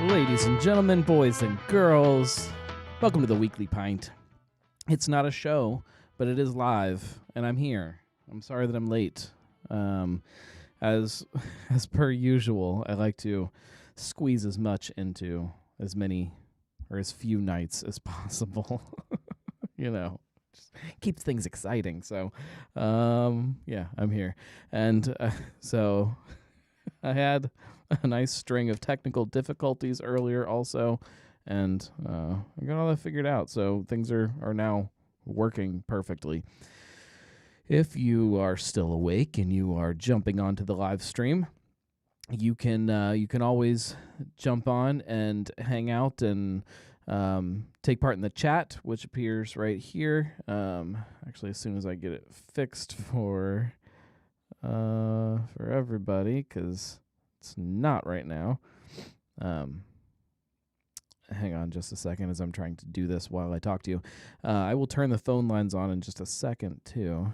Ladies and gentlemen, boys and girls, welcome to the Weekly Pint. It's not a show, but it is live, and I'm here. I'm sorry that I'm late. As per usual, I like to squeeze as much into as many or as few nights as possible. Just keeps things exciting. So, yeah, I'm here. And so I had a nice string of technical difficulties earlier also, and I got all that figured out. So things are now working perfectly. If you are still awake and you are jumping onto the live stream, you can always jump on and hang out and take part in the chat, which appears right here. Actually, as soon as I get it fixed for everybody, because it's not right now. Hang on just a second as I'm trying to do this while I talk to you. I will turn the phone lines on in just a second too,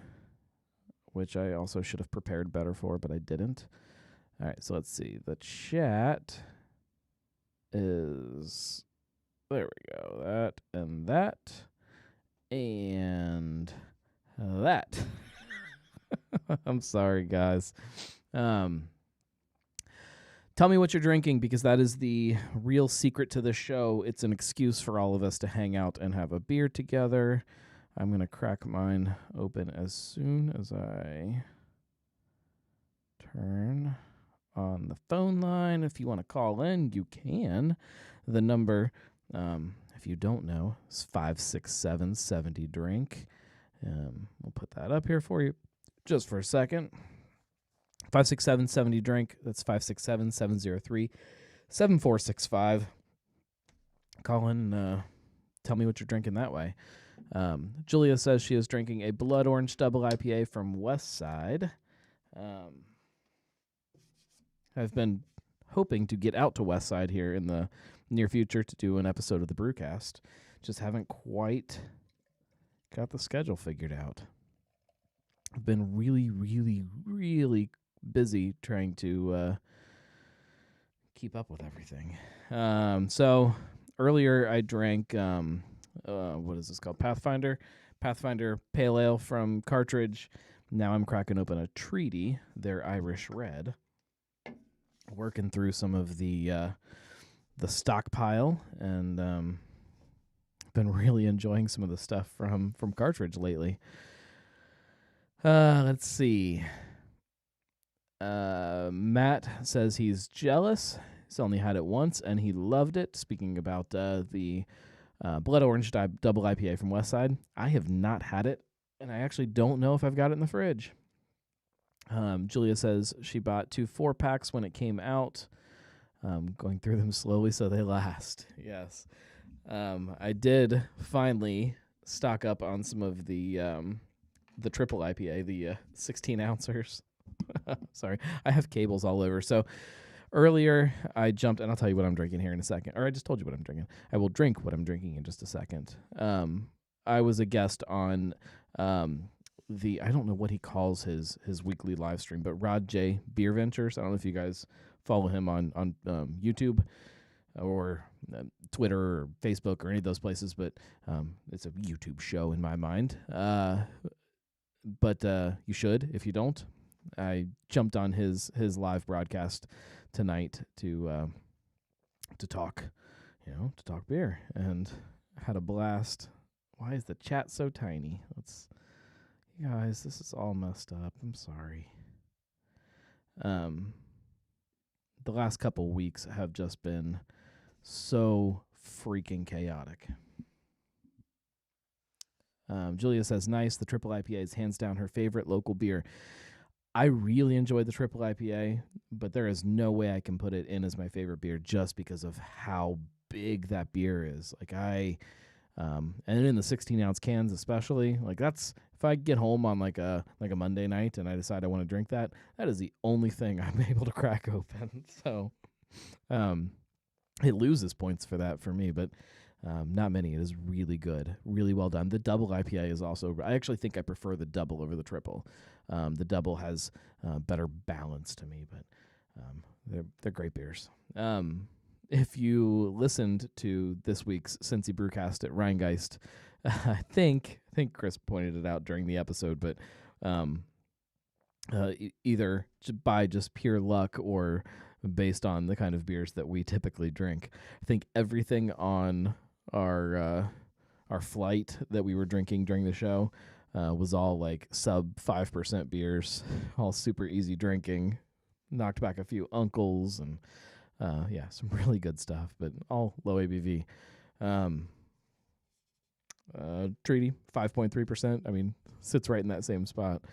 which I also should have prepared better for, but I didn't. All right, so let's see. The chat is, there we go, that and that and that. I'm sorry, guys. Tell me what you're drinking, because that is the real secret to the show. It's an excuse for all of us to hang out and have a beer together. I'm going to crack mine open as soon as I turn on the phone line. If you want to call in, you can. The number, if you don't know, is 567-70-DRINK. We'll put that up here for you just for a second. 567-70-DRINK. That's 567-703-7465. Call in, tell me what you're drinking that way. Julia says she is drinking a Blood Orange Double IPA from West Side. I've been hoping to get out to West Side here in the near future to do an episode of the Brewcast. Just haven't quite got the schedule figured out. I've been really, really, really busy trying to keep up with everything. So earlier I drank, what is this called? Pathfinder Pale Ale from Cartridge. Now I'm cracking open a Treaty, their Irish Red. Working through some of the stockpile, and been really enjoying some of the stuff from Cartridge lately. Let's see. Matt says he's jealous. He's only had it once, and he loved it. Speaking about the Blood Orange Double IPA from Westside, I have not had it, and I actually don't know if I've got it in the fridge. Julia says she bought 2 4-packs when it came out. Going through them slowly so they last. Yes. I did finally stock up on some of the triple IPA, the 16-ouncers. Sorry, I have cables all over. So earlier I jumped, and I'll tell you what I'm drinking here in a second. Or I just told you what I'm drinking. I will drink what I'm drinking in just a second. I was a guest on I don't know what he calls his weekly live stream, but Rod J. Beer Ventures. I don't know if you guys follow him on YouTube or Twitter or Facebook or any of those places, but it's a YouTube show in my mind. But you should if you don't. I jumped on his live broadcast tonight to talk, to talk beer, and had a blast. Why is the chat so tiny? You guys, this is all messed up. I'm sorry. The last couple weeks have just been so freaking chaotic. Julia says, nice. The triple IPA is hands down her favorite local beer. I really enjoyed the triple IPA, but there is no way I can put it in as my favorite beer just because of how big that beer is. And in the 16-ounce cans especially, that's, if I get home on like a Monday night and I decide I want to drink that is the only thing I'm able to crack open. So it loses points for that for me, but not many. It is really good, really well done. The double IPA is also, I actually think I prefer the double over the triple. The double has better balance to me, but they're great beers. if you listened to this week's Cincy Brewcast at Rheingeist, I think Chris pointed it out during the episode, but either by just pure luck or based on the kind of beers that we typically drink, I think everything on our flight that we were drinking during the show was all like sub 5% beers, all super easy drinking. Knocked back a few uncles and some really good stuff, but all low ABV. Treaty 5.3%. I mean, sits right in that same spot.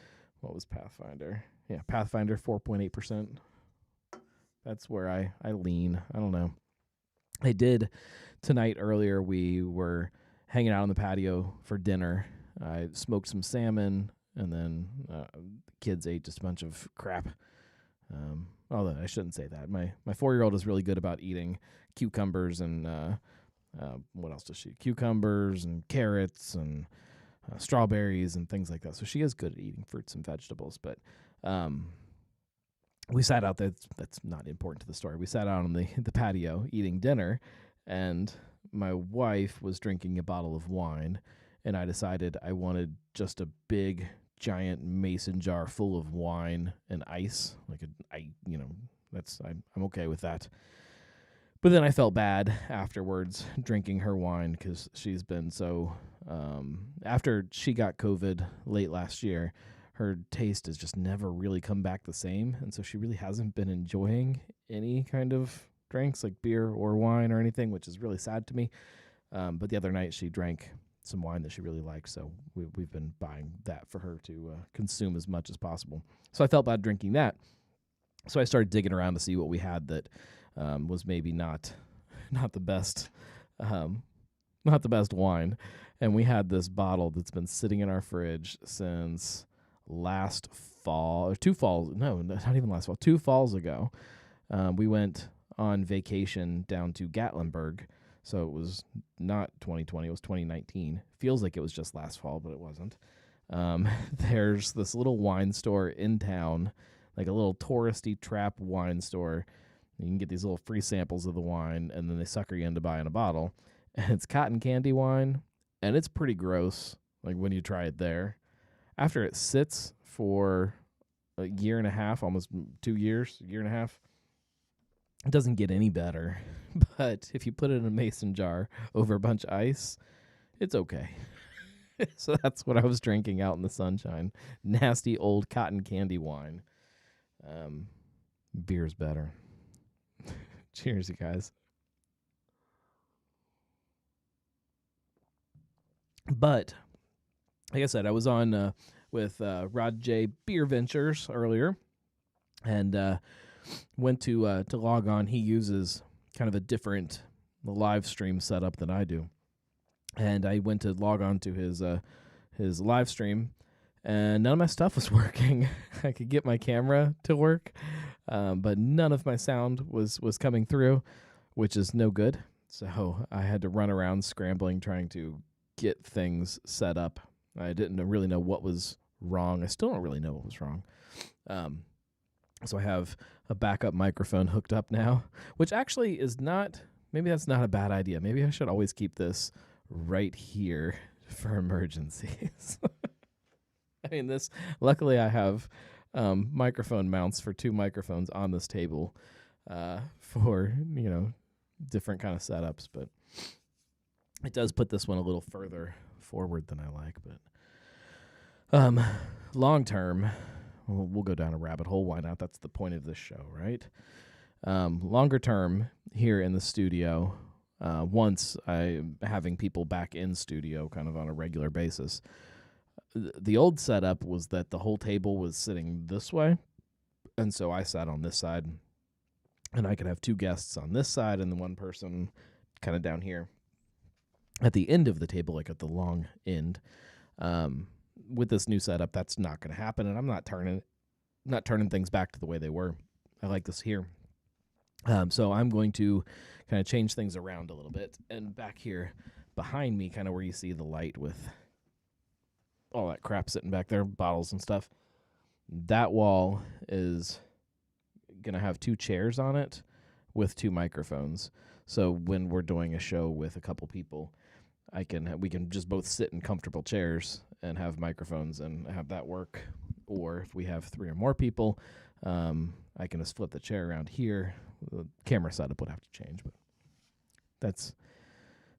What was Pathfinder? Yeah, Pathfinder 4.8%. That's where I lean. I don't know. I did tonight earlier. We were hanging out on the patio for dinner. I smoked some salmon, and then the kids ate just a bunch of crap. Although I shouldn't say that. My 4-year-old is really good about eating cucumbers and what else does she? Cucumbers and carrots and strawberries and things like that. So she is good at eating fruits and vegetables. But we sat out there. That's not important to the story. We sat out on the patio eating dinner, and my wife was drinking a bottle of wine, and I decided I wanted just a big, giant mason jar full of wine and ice. I'm okay with that. But then I felt bad afterwards drinking her wine because she's been so, after she got COVID late last year, her taste has just never really come back the same. And so she really hasn't been enjoying any kind of drinks like beer or wine or anything, which is really sad to me. But the other night she drank some wine that she really likes, so we've been buying that for her to consume as much as possible. So I felt bad drinking that. So I started digging around to see what we had that was maybe not the best wine. And we had this bottle that's been sitting in our fridge since last fall, or 2 falls. No, not even last fall. 2 falls ago, we went on vacation down to Gatlinburg. So it was not 2020, it was 2019. Feels like it was just last fall, but it wasn't. There's this little wine store in town, like a little touristy trap wine store. You can get these little free samples of the wine, and then they sucker you into buying a bottle. And it's cotton candy wine, and it's pretty gross, like when you try it there. After it sits for a year and a half, almost 2 years, a year and a half, it doesn't get any better. But if you put it in a mason jar over a bunch of ice, it's okay. So that's what I was drinking out in the sunshine. Nasty old cotton candy wine. Beer's better. Cheers, you guys. But, like I said, I was on with Rod J. Beer Ventures earlier, and went to log on. He uses kind of a different live stream setup than I do, and I went to log on to his live stream, and none of my stuff was working. I could get my camera to work, but none of my sound was coming through, which is no good. So I had to run around scrambling, trying to get things set up. I didn't really know what was wrong. I still don't really know what was wrong. So I have a backup microphone hooked up now, which actually is not, maybe that's not a bad idea. Maybe I should always keep this right here for emergencies. I mean, luckily I have microphone mounts for 2 microphones on this table for, different kind of setups, but it does put this one a little further forward than I like. But long term, we'll go down a rabbit hole. Why not? That's the point of this show, right? Longer term, here in the studio, once I'm having people back in studio kind of on a regular basis, the old setup was that the whole table was sitting this way, and so I sat on this side, and I could have 2 guests on this side and then 1 person kind of down here at the end of the table, like at the long end. With this new setup, that's not going to happen, and I'm not turning things back to the way they were. I like this here. So I'm going to kind of change things around a little bit. And back here behind me, kind of where you see the light with all that crap sitting back there, bottles and stuff, that wall is going to have 2 chairs on it with 2 microphones. So when we're doing a show with a couple people, we can just both sit in comfortable chairs and have microphones and have that work. Or if we have 3 or more people, I can just flip the chair around here. The camera setup would have to change, but that's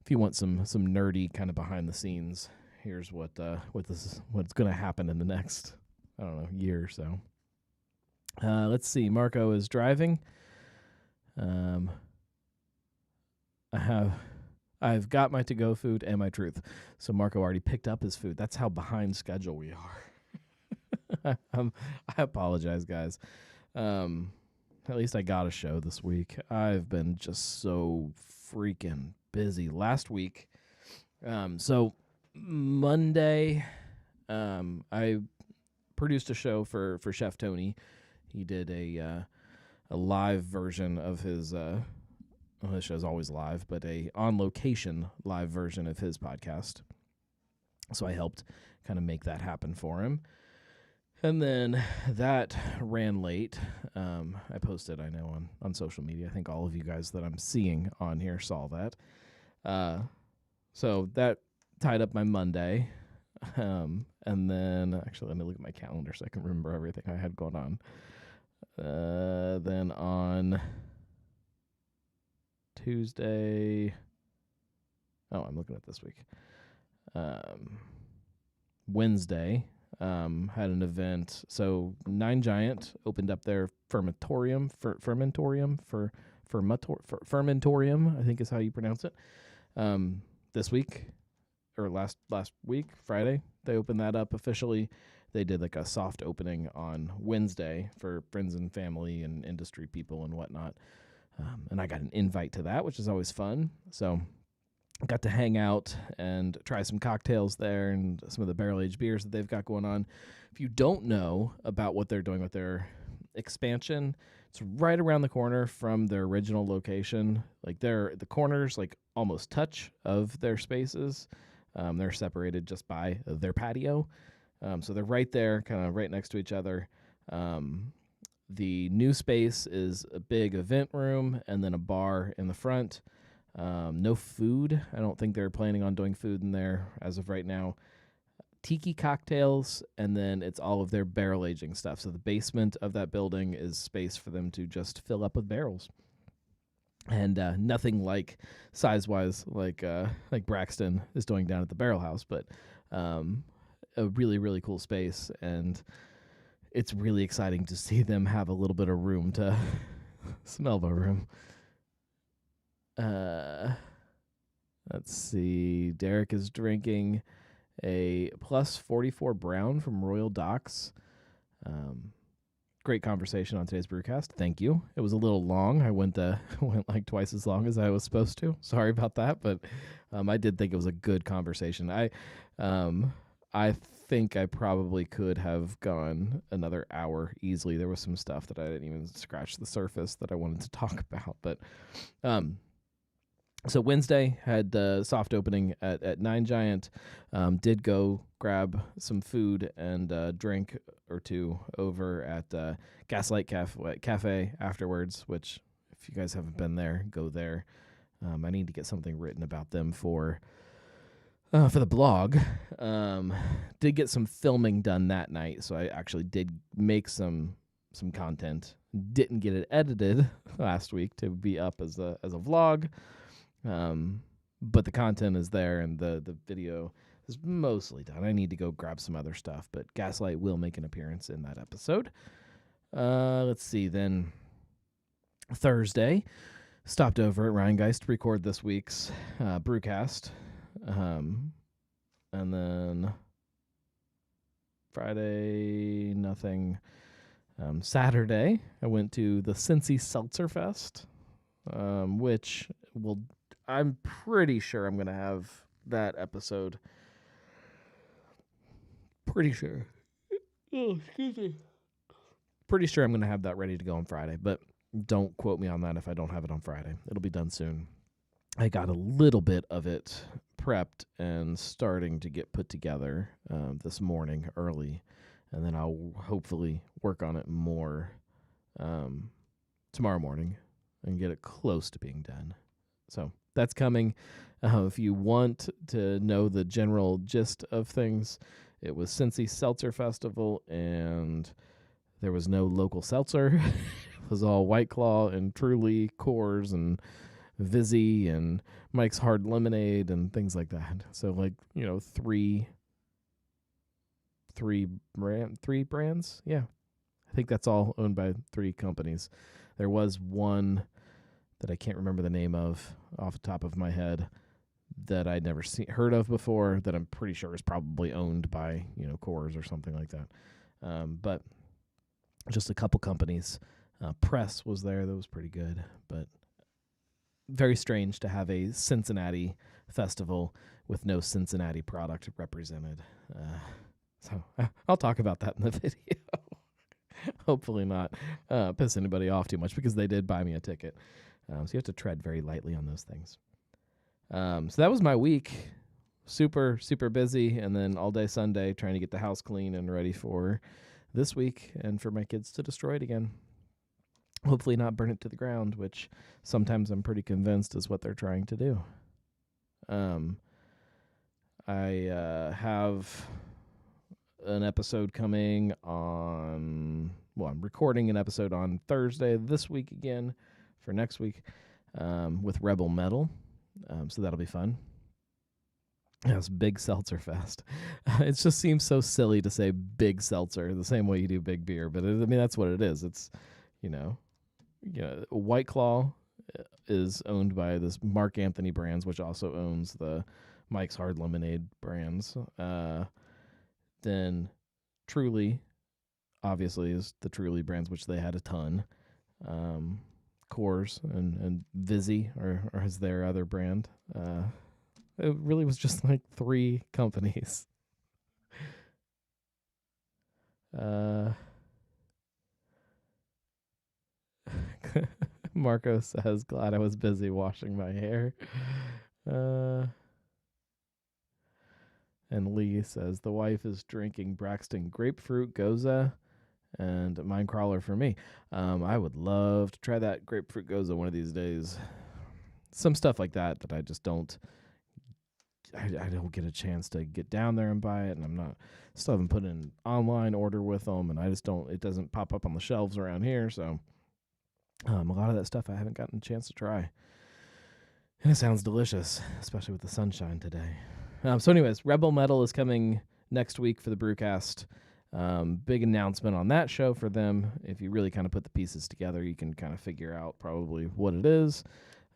if you want some nerdy kind of behind the scenes. Here's what's going to happen in the next, I don't know, year or so. Let's see. Marco is driving. I've got my to-go food and my truth. So Marco already picked up his food. That's how behind schedule we are. I apologize, guys. At least I got a show this week. I've been just so freaking busy. Last week, so Monday, I produced a show for Chef Tony. He did a live version of his. Well, his show's always live, but a on-location live version of his podcast. So I helped kind of make that happen for him. And then that ran late. I posted, I know, on social media. I think all of you guys that I'm seeing on here saw that. So that tied up my Monday. And then, actually, let me look at my calendar so I can remember everything I had going on. Then on Tuesday. Oh, I'm looking at this week. Wednesday, had an event. So Nine Giant opened up their fermentorium, I think is how you pronounce it. This week, or last week, Friday, they opened that up officially. They did like a soft opening on Wednesday for friends and family and industry people and whatnot. And I got an invite to that, which is always fun. So I got to hang out and try some cocktails there and some of the barrel-aged beers that they've got going on. If you don't know about what they're doing with their expansion, it's right around the corner from their original location. Like the corners like almost touch of their spaces. They're separated just by their patio. So they're right there, kind of right next to each other. The new space is a big event room and then a bar in the front. No food. I don't think they're planning on doing food in there as of right now. Tiki cocktails, and then it's all of their barrel aging stuff. So the basement of that building is space for them to just fill up with barrels. And nothing like size-wise like Braxton is doing down at the Barrel House, but a really, really cool space. And it's really exciting to see them have a little bit of room to smell the room. Let's see. Derek is drinking a plus 44 brown from Royal Docks. Great conversation on today's brewcast. Thank you. It was a little long. I went like twice as long as I was supposed to. Sorry about that, but I did think it was a good conversation. I think I probably could have gone another hour easily. There was some stuff that I didn't even scratch the surface that I wanted to talk about. But so Wednesday had the soft opening at Nine Giant. Did go grab some food and drink or two over at Gaslight Cafe afterwards, which if you guys haven't been there, go there. I need to get something written about them for the blog. Did get some filming done that night, so I actually did make some content. Didn't get it edited last week to be up as a vlog, but the content is there and the video is mostly done. I need to go grab some other stuff, but Gaslight will make an appearance in that episode. Let's see. Then Thursday, stopped over at Rheingeist to record this week's brewcast. And then Friday, nothing. Saturday, I went to the Cincy Seltzer Fest, which I'm pretty sure I'm going to have that episode. Pretty sure. Oh, excuse me. Pretty sure I'm going to have that ready to go on Friday, but don't quote me on that if I don't have it on Friday. It'll be done soon. I got a little bit of it prepped and starting to get put together this morning early, and then I'll hopefully work on it more tomorrow morning and get it close to being done. So that's coming. If you want to know the general gist of things, it was Cincy Seltzer Festival, and there was no local seltzer. It was all White Claw and Truly, Coors, and Vizzy, and Mike's Hard Lemonade, and things like that. So, like, three brands. Yeah, I think that's all owned by 3 companies. There was one that I can't remember the name of off the top of my head that I'd never heard of before, that I'm pretty sure is probably owned by, Coors or something like that. But just a couple companies. Press was there. That was pretty good. But very strange to have a Cincinnati festival with no Cincinnati product represented. So I'll talk about that in the video. Hopefully not piss anybody off too much, because they did buy me a ticket. So you have to tread very lightly on those things. So that was my week. Super, super busy. And then all day Sunday trying to get the house clean and ready for this week and for my kids to destroy it again. Hopefully not burn it to the ground, which sometimes I'm pretty convinced is what they're trying to do. I have an episode coming on... Well, I'm recording an episode on Thursday this week again for next week with Rebel Metal. So that'll be fun. It's Big Seltzer Fest. It just seems so silly to say Big Seltzer the same way you do Big Beer, but that's what it is. It's, White Claw is owned by this Mark Anthony Brands, which also owns the Mike's Hard Lemonade brands. Then Truly, obviously, is the Truly brands, which they had a ton. Coors and Vizzy or is their other brand. It really was just like 3 companies. Marco says, glad I was busy washing my hair. And Lee says, the wife is drinking Braxton Grapefruit Goza and Minecrawler for me. I would love to try that Grapefruit Goza one of these days. Some stuff like that I just don't... I don't get a chance to get down there and buy it, and still haven't put in an online order with them, and it doesn't pop up on the shelves around here, so a lot of that stuff I haven't gotten a chance to try. And it sounds delicious, especially with the sunshine today. So anyways, Rebel Metal is coming next week for the Brewcast. Big announcement on that show for them. If you really kind of put the pieces together, you can kind of figure out probably what it is.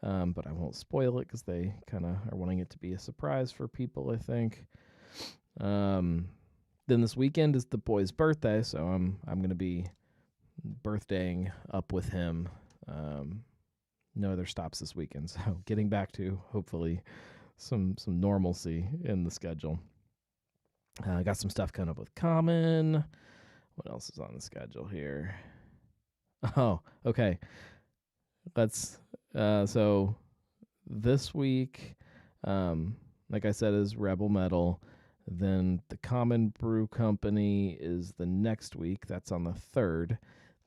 But I won't spoil it because they kind of are wanting it to be a surprise for people, I think. Then this weekend is the boy's birthday, so I'm going to be birthdaying up with him. No other stops this weekend, so getting back to hopefully some normalcy in the schedule. I got some stuff coming up with Common. What else is on the schedule here? Oh, okay. So this week, like I said, is Rebel Metal. Then the Common Brew Company is the next week. That's on the 3rd.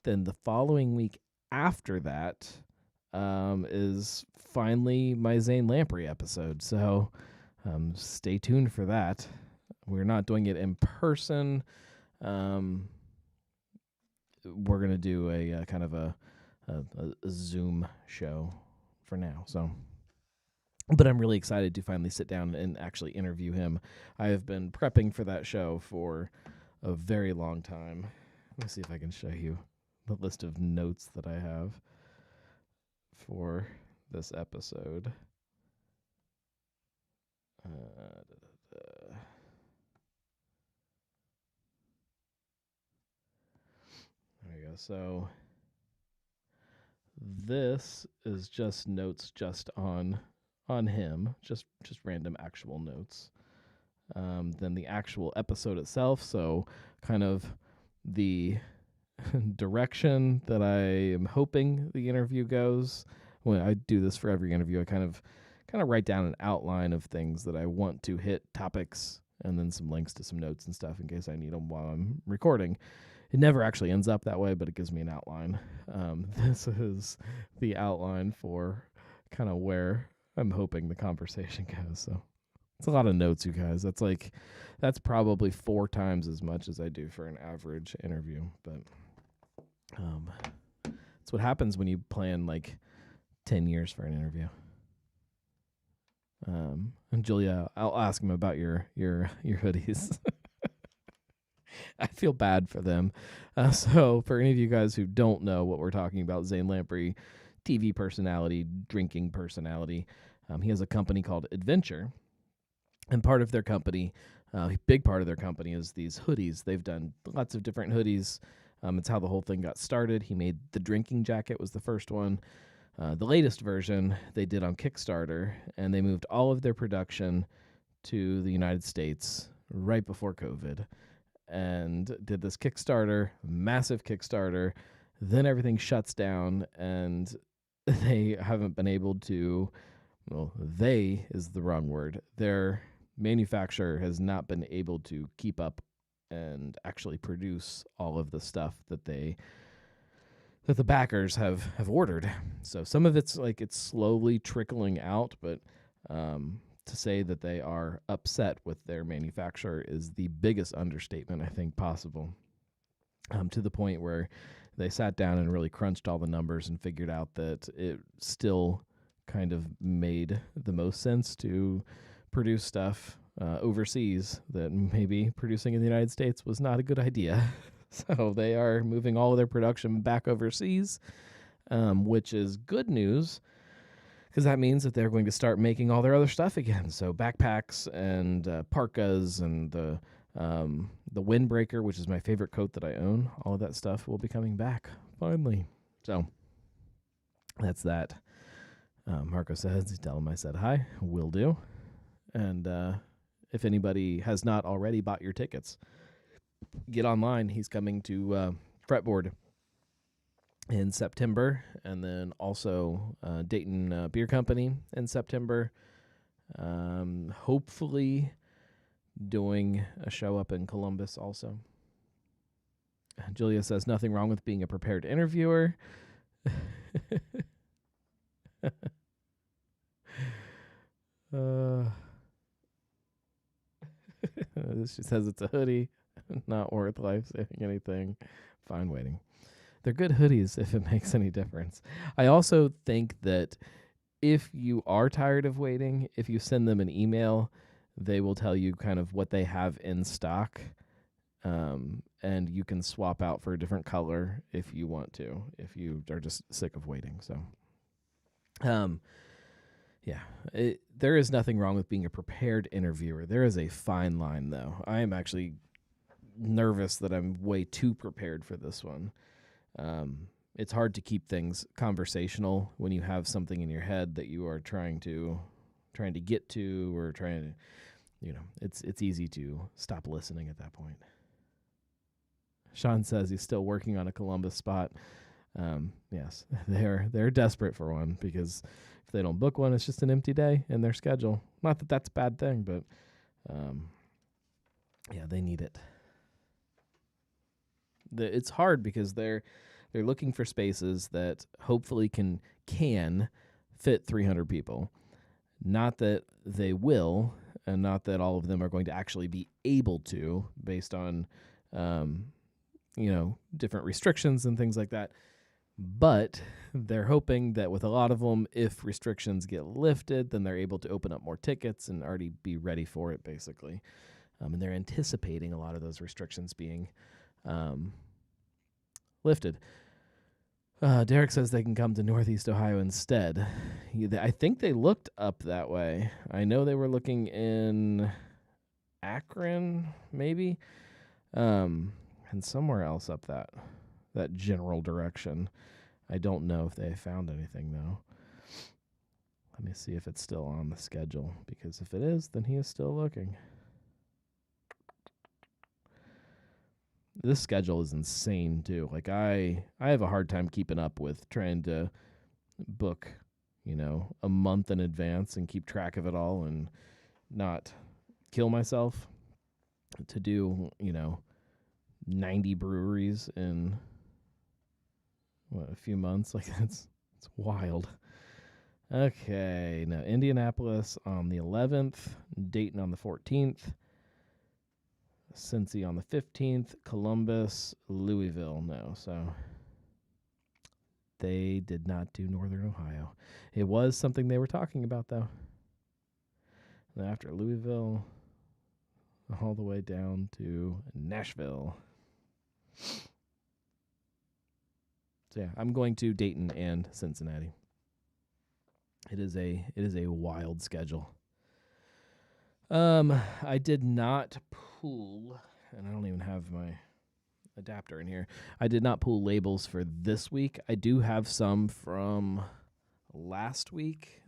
Then the following week after that is finally my Zane Lamprey episode. So stay tuned for that. We're not doing it in person. We're going to do a kind of a Zoom show for now. So, but I'm really excited to finally sit down and actually interview him. I have been prepping for that show for a very long time. Let me see if I can show you the list of notes that I have for this episode. There we go. So this is just notes just on him, just random actual notes. Then the actual episode itself, so kind of the direction that I am hoping the interview goes. When I do this for every interview, I kind of write down an outline of things that I want to hit, topics, and then some links to some notes and stuff in case I need them while I'm recording. It never actually ends up that way, but it gives me an outline. This is the outline for kind of where I'm hoping the conversation goes. So it's a lot of notes, you guys. That's probably 4 times as much as I do for an average interview. But it's what happens when you plan like 10 years for an interview. And Julia, I'll ask him about your hoodies. I feel bad for them. So for any of you guys who don't know what we're talking about, Zane Lamprey, TV personality, drinking personality, he has a company called Adventure, and part of their company, a big part of their company, is these hoodies. They've done lots of different hoodies. It's how the whole thing got started. He made the drinking jacket was the first one. The latest version they did on Kickstarter, and they moved all of their production to the United States right before COVID and did this Kickstarter, massive Kickstarter. Then everything shuts down, and they haven't been able to, well, they is the wrong word. Their manufacturer has not been able to keep up and actually produce all of the stuff that the backers have ordered. So some of it's like it's slowly trickling out, but to say that they are upset with their manufacturer is the biggest understatement I think possible. To the point where they sat down and really crunched all the numbers and figured out that it still kind of made the most sense to produce stuff overseas, that maybe producing in the United States was not a good idea. So they are moving all of their production back overseas, which is good news, because that means that they're going to start making all their other stuff again. So backpacks and parkas and the windbreaker, which is my favorite coat that I own, all of that stuff will be coming back finally. So that's that. Marco says, tell him I said hi. Will do. And if anybody has not already bought your tickets, get online. He's coming to Fretboard in September, and then also Dayton Beer Company in September. Hopefully doing a show up in Columbus also. Julia says, nothing wrong with being a prepared interviewer. She says it's a hoodie, not worth life-saving anything. Fine waiting. They're good hoodies if it makes any difference. I also think that if you are tired of waiting, if you send them an email, they will tell you kind of what they have in stock, and you can swap out for a different color if you want to, if you are just sick of waiting. So, yeah, there is nothing wrong with being a prepared interviewer. There is a fine line, though. I am actually nervous that I'm way too prepared for this one. It's hard to keep things conversational when you have something in your head that you are trying to get to, or trying to, it's easy to stop listening at that point. Sean says he's still working on a Columbus spot. Yes, they're desperate for one, because if they don't book one, it's just an empty day in their schedule. Not that that's a bad thing, but yeah, they need it. It's hard because they're looking for spaces that hopefully can fit 300 people. Not that they will, and not that all of them are going to actually be able to, based on different restrictions and things like that. But they're hoping that with a lot of them, if restrictions get lifted, then they're able to open up more tickets and already be ready for it, basically. And they're anticipating a lot of those restrictions being lifted. Derek says they can come to Northeast Ohio instead. I think they looked up that way. I know they were looking in Akron, maybe, and somewhere else up that general direction. I don't know if they found anything, though. Let me see if it's still on the schedule, because if it is, then he is still looking. This schedule is insane, too. Like, I have a hard time keeping up with trying to book, a month in advance and keep track of it all and not kill myself to do, 90 breweries in a few months. Like, it's wild. Okay, no, Indianapolis on the 11th, Dayton on the 14th, Cincy on the 15th, Columbus, Louisville. No, so they did not do Northern Ohio. It was something they were talking about, though. And after Louisville, all the way down to Nashville. So yeah, I'm going to Dayton and Cincinnati. It is a wild schedule. I did not pull, and I don't even have my adapter in here. I did not pull labels for this week. I do have some from last week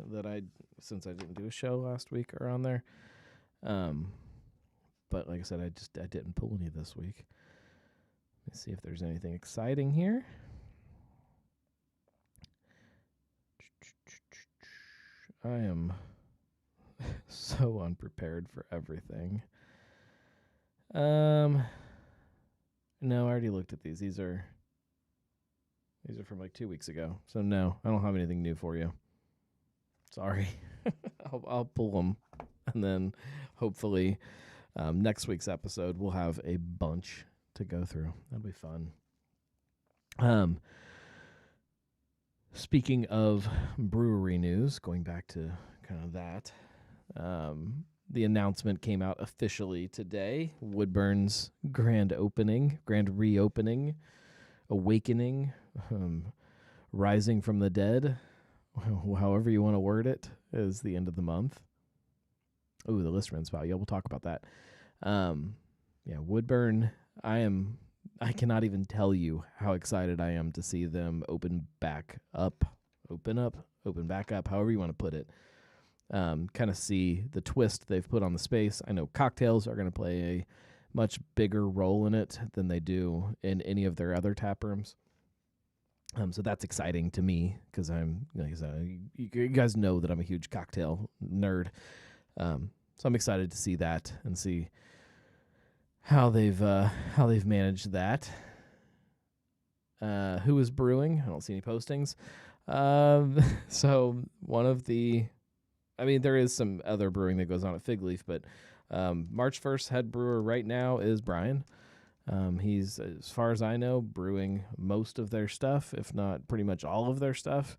since I didn't do a show last week, are on there. But like I said, I didn't pull any this week. Let's see if there's anything exciting here. I am so unprepared for everything. No, I already looked at these. These are from like 2 weeks ago. So no, I don't have anything new for you. Sorry. I'll pull them, and then hopefully next week's episode we'll have a bunch to go through. That'll be fun. Speaking of brewery news, going back to kind of that, the announcement came out officially today. Woodburn's grand reopening, awakening, rising from the dead, however you want to word it, is the end of the month. Oh, the Listerman spout. Yeah, we'll talk about that. Yeah, Woodburn, I cannot even tell you how excited I am to see them open back up, however you want to put it. Kind of see the twist they've put on the space. I know cocktails are going to play a much bigger role in it than they do in any of their other tap rooms. So that's exciting to me because I'm, like I said, you guys know that I'm a huge cocktail nerd. So I'm excited to see that and see how they've managed that. Who is brewing? I don't see any postings. So one of the, there is some other brewing that goes on at Fig Leaf, but March 1st head brewer right now is Brian. He's, as far as I know, brewing most of their stuff, if not pretty much all of their stuff.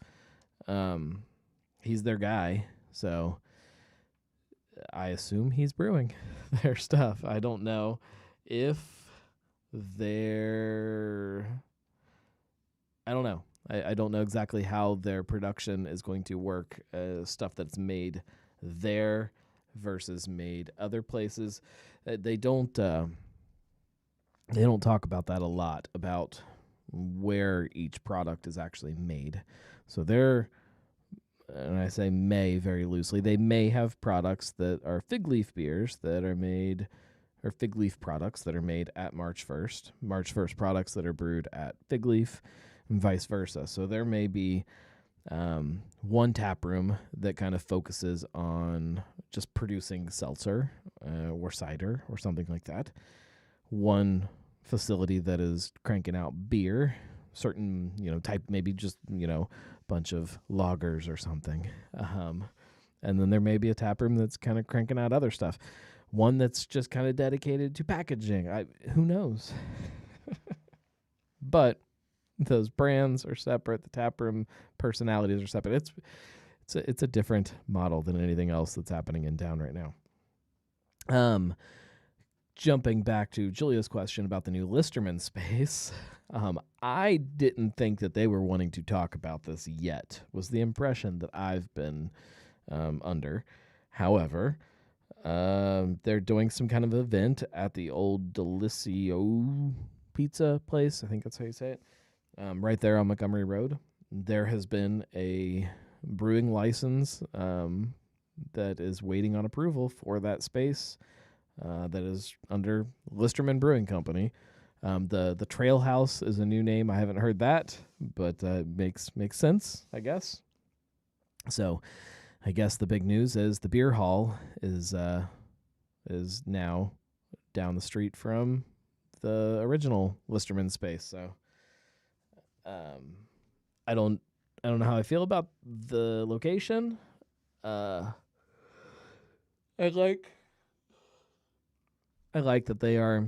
He's their guy, so I assume he's brewing their stuff. I don't know if I don't know. I don't know exactly how their production is going to work, stuff that's made there versus made other places. They don't talk about that a lot, about where each product is actually made. So and I say may very loosely, they may have products that are Fig Leaf beers that are made, or Fig Leaf products that are made at March 1st, March 1st products that are brewed at Fig Leaf, and vice versa. So there may be one tap room that kind of focuses on just producing seltzer or cider or something like that. One facility that is cranking out beer, certain, type, maybe just, bunch of lagers or something. And then there may be a tap room that's kind of cranking out other stuff. One that's just kind of dedicated to packaging. Who knows? But those brands are separate. The taproom personalities are separate. It's a different model than anything else that's happening in town right now. Jumping back to Julia's question about the new Listerman space, I didn't think that they were wanting to talk about this yet, was the impression that I've been under. However, they're doing some kind of event at the old Delicio pizza place. I think that's how you say it. Right there on Montgomery Road. There has been a brewing license that is waiting on approval for that space that is under Listerman Brewing Company. The Trail House is a new name. I haven't heard that, but makes sense, I guess. So I guess the big news is the beer hall is now down the street from the original Listerman space. So I I don't know how I feel about the location. I like that they are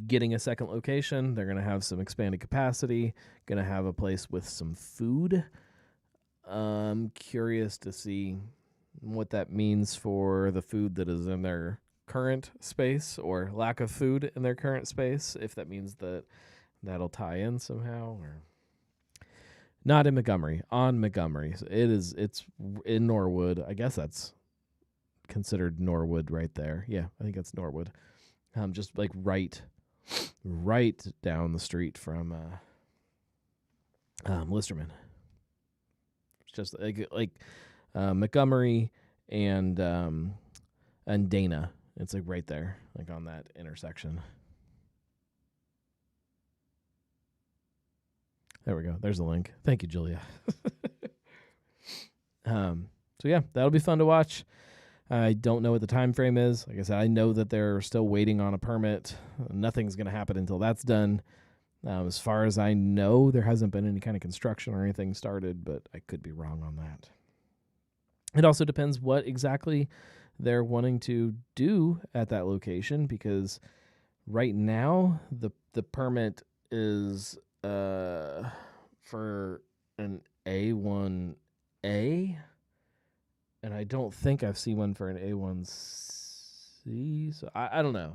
getting a second location. They're going to have some expanded capacity, going to have a place with some food. I'm curious to see what that means for the food that is in their current space or lack of food in their current space, if that means that that'll tie in somehow or not in Montgomery, on Montgomery. It's in Norwood. I guess that's considered Norwood right there. Yeah, I think that's Norwood. Just like right down the street from Listerman. It's just like Montgomery and Dana. It's like right there, like on that intersection. There we go. There's the link. Thank you, Julia. So yeah, that'll be fun to watch. I don't know what the time frame is. Like I said, I know that they're still waiting on a permit. Nothing's going to happen until that's done. As far as I know, there hasn't been any kind of construction or anything started, but I could be wrong on that. It also depends what exactly they're wanting to do at that location, because right now the permit is for an A1A, and I don't think I've seen one for an A1C. So I don't know.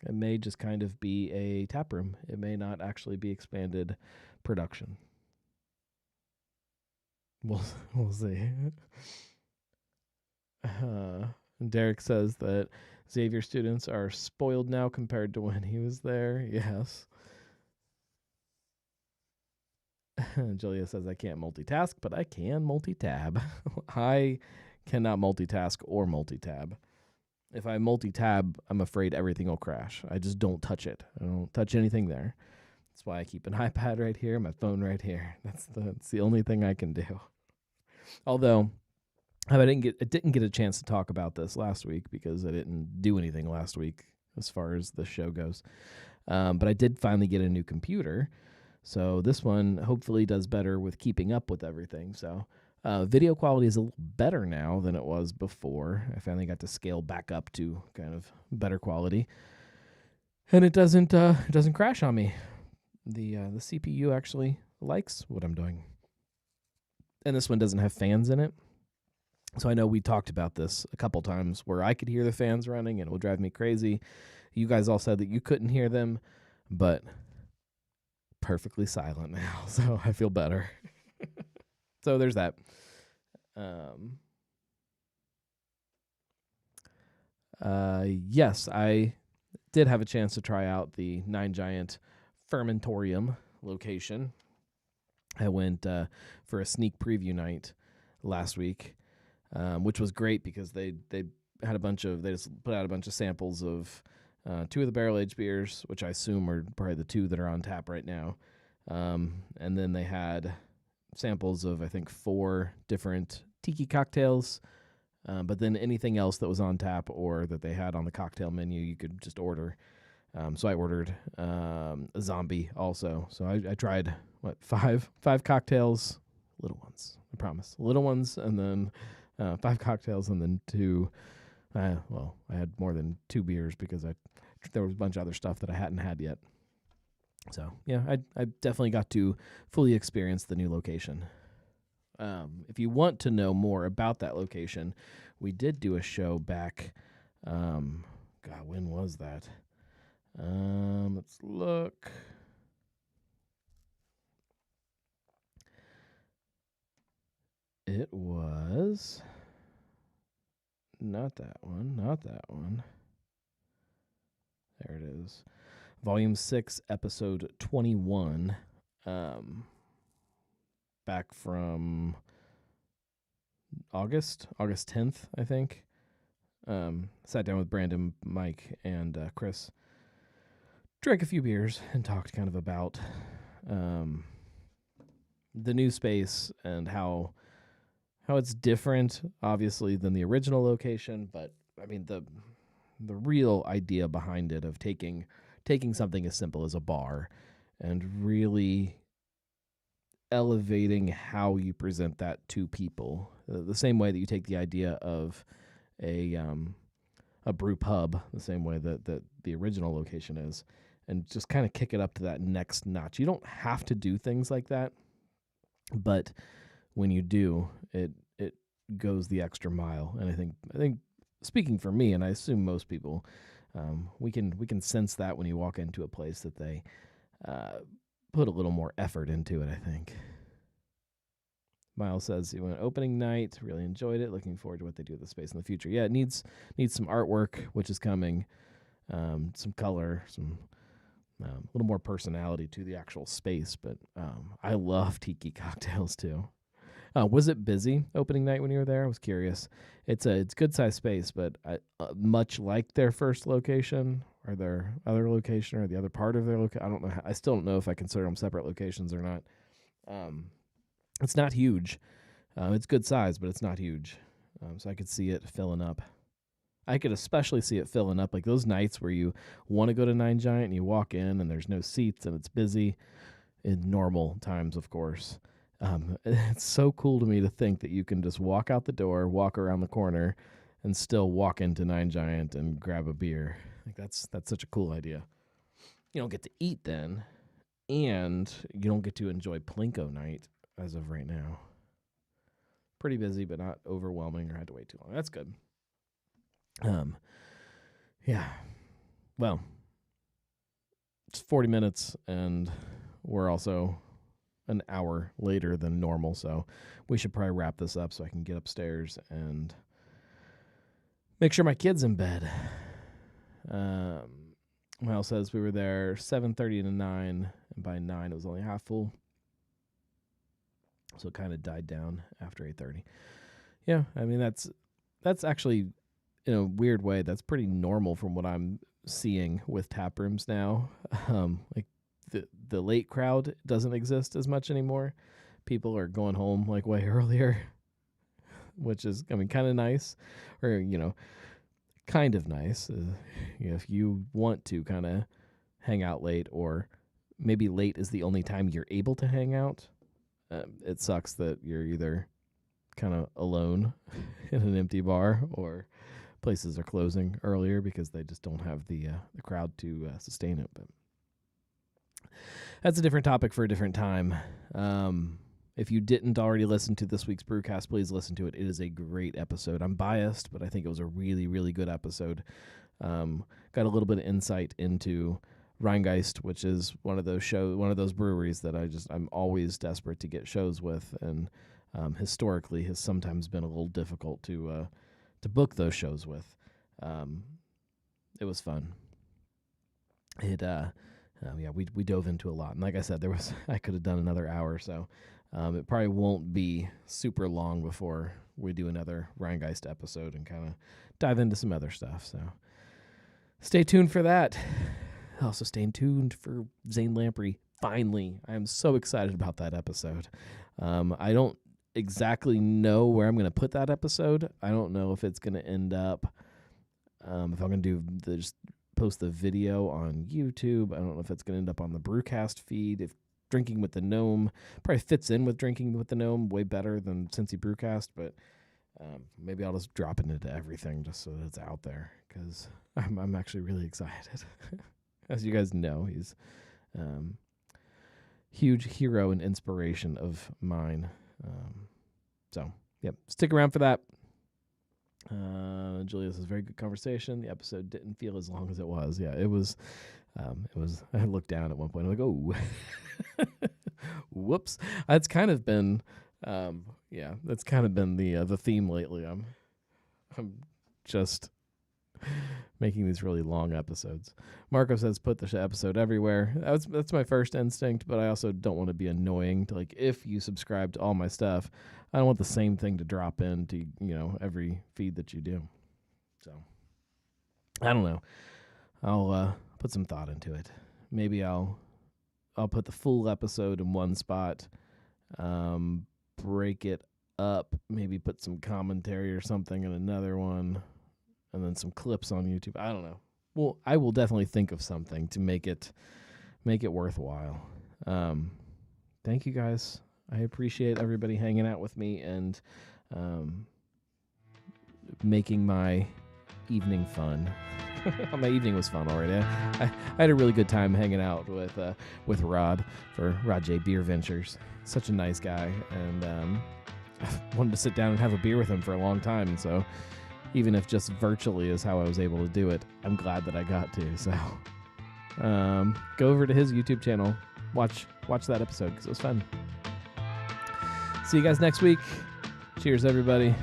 It may just kind of be a tap room. It may not actually be expanded production. We'll see. Derek says that Xavier students are spoiled now compared to when he was there. Yes. Julia says, I can't multitask, but I can multi-tab. I cannot multitask or multi-tab. If I multi-tab, I'm afraid everything will crash. I just don't touch it. I don't touch anything there. That's why I keep an iPad right here, my phone right here. That's the only thing I can do. Although I didn't get a chance to talk about this last week because I didn't do anything last week as far as the show goes. But I did finally get a new computer. So this one hopefully does better with keeping up with everything. So video quality is a little better now than it was before. I finally got to scale back up to kind of better quality. And it doesn't crash on me. The CPU actually likes what I'm doing. And this one doesn't have fans in it. So I know we talked about this a couple times where I could hear the fans running and it will drive me crazy. You guys all said that you couldn't hear them, but perfectly silent now, so I feel better. So there's that. Yes, I did have a chance to try out the Nine Giant Fermentorium location. I went for a sneak preview night last week, which was great because they had they just put out a bunch of samples of two of the barrel-aged beers, which I assume are probably the two that are on tap right now. And then they had samples of, I think, 4 different tiki cocktails. But then anything else that was on tap or that they had on the cocktail menu, you could just order. So I ordered a zombie also. So I tried, 5 cocktails, little ones, I promise. Little ones, and then 5 cocktails, and then 2. I had more than 2 beers because there was a bunch of other stuff that I hadn't had yet. So, yeah, I definitely got to fully experience the new location. If you want to know more about that location, we did do a show back, when was that? Let's look. It was not that one. There it is. Volume 6, episode 21. Back from August 10th, I think. Sat down with Brandon, Mike, and Chris. Drank a few beers and talked kind of about the new space and how it's different, obviously, than the original location. But I mean, the real idea behind it of taking something as simple as a bar and really elevating how you present that to people. The same way that you take the idea of a brew pub, the same way that the original location is, and just kind of kick it up to that next notch. You don't have to do things like that, but when you do, it goes the extra mile. And I think speaking for me, and I assume most people, we can sense that when you walk into a place that they put a little more effort into it, I think. Miles says he went opening night, really enjoyed it, looking forward to what they do with the space in the future. Yeah, it needs some artwork, which is coming, some color, some a little more personality to the actual space. But I love tiki cocktails too. Was it busy opening night when you were there? I was curious. It's good sized space, but much like their first location or their other location or the other part of their location. I don't know. I still don't know if I consider them separate locations or not. It's not huge. It's good size, but it's not huge. So I could see it filling up. I could especially see it filling up, like those nights where you want to go to Nine Giant and you walk in and there's no seats and it's busy in normal times, of course. It's so cool to me to think that you can just walk out the door, walk around the corner, and still walk into Nine Giant and grab a beer. Like that's such a cool idea. You don't get to eat then, and you don't get to enjoy Plinko night as of right now. Pretty busy, but not overwhelming or had to wait too long. That's good. Yeah. Well, it's 40 minutes, and we're also an hour later than normal, so we should probably wrap this up so I can get upstairs and make sure my kid's in bed. Miles says we were there 7:30 to 9, and by 9 it was only half full. So it kind of died down after 8:30. Yeah, I mean that's actually, in a weird way, that's pretty normal from what I'm seeing with tap rooms now. Like the late crowd doesn't exist as much anymore. People are going home like way earlier, which is, I mean, kind of nice, or kind of nice. If you want to kind of hang out late, or maybe late is the only time you're able to hang out. It sucks that you're either kind of alone in an empty bar, or places are closing earlier because they just don't have the crowd to sustain it. But that's a different topic for a different time. If you didn't already listen to this week's Brewcast, please listen to it. It is a great episode. I'm biased, but I think it was a really, really good episode. Got a little bit of insight into Rheingeist, which is one of those breweries that I'm always desperate to get shows with, and historically has sometimes been a little difficult to book those shows with. It was fun. We dove into a lot, and like I said, I could have done another hour, so it probably won't be super long before we do another Rheingeist episode and kind of dive into some other stuff. So stay tuned for that. Also, stay tuned for Zane Lamprey. Finally, I am so excited about that episode. I don't exactly know where I'm going to put that episode. I don't know if it's going to end up, if I'm going to do just post the video on YouTube. I don't know if it's going to end up on the Brewcast feed. If Drinking with the Gnome probably fits in with Drinking with the Gnome way better than Cincy Brewcast, but maybe I'll just drop it into everything just so that it's out there, because I'm actually really excited. As you guys know, he's huge hero and inspiration of mine. So, yep, stick around for that. Julia says, very good conversation. The episode didn't feel as long as it was. Yeah, it was. I looked down at one point. I'm like, oh, whoops. That's kind of been, that's kind of been the theme lately. I'm just making these really long episodes. Marco says, put the episode everywhere. That's my first instinct, but I also don't want to be annoying. To, like, if you subscribe to all my stuff, I don't want the same thing to drop into every feed that you do. So I don't know. I'll put some thought into it. Maybe I'll put the full episode in one spot, break it up, maybe put some commentary or something in another one, and then some clips on YouTube. I don't know. Well, I will definitely think of something to make it make it worthwhile. Thank you guys. I appreciate everybody hanging out with me and making my evening fun. My evening was fun already. I had a really good time hanging out with Rod for Rod J Beer Ventures. Such a nice guy, and I wanted to sit down and have a beer with him for a long time. And so, even if just virtually is how I was able to do it, I'm glad that I got to. So, go over to his YouTube channel, watch that episode because it was fun. See you guys next week. Cheers, everybody.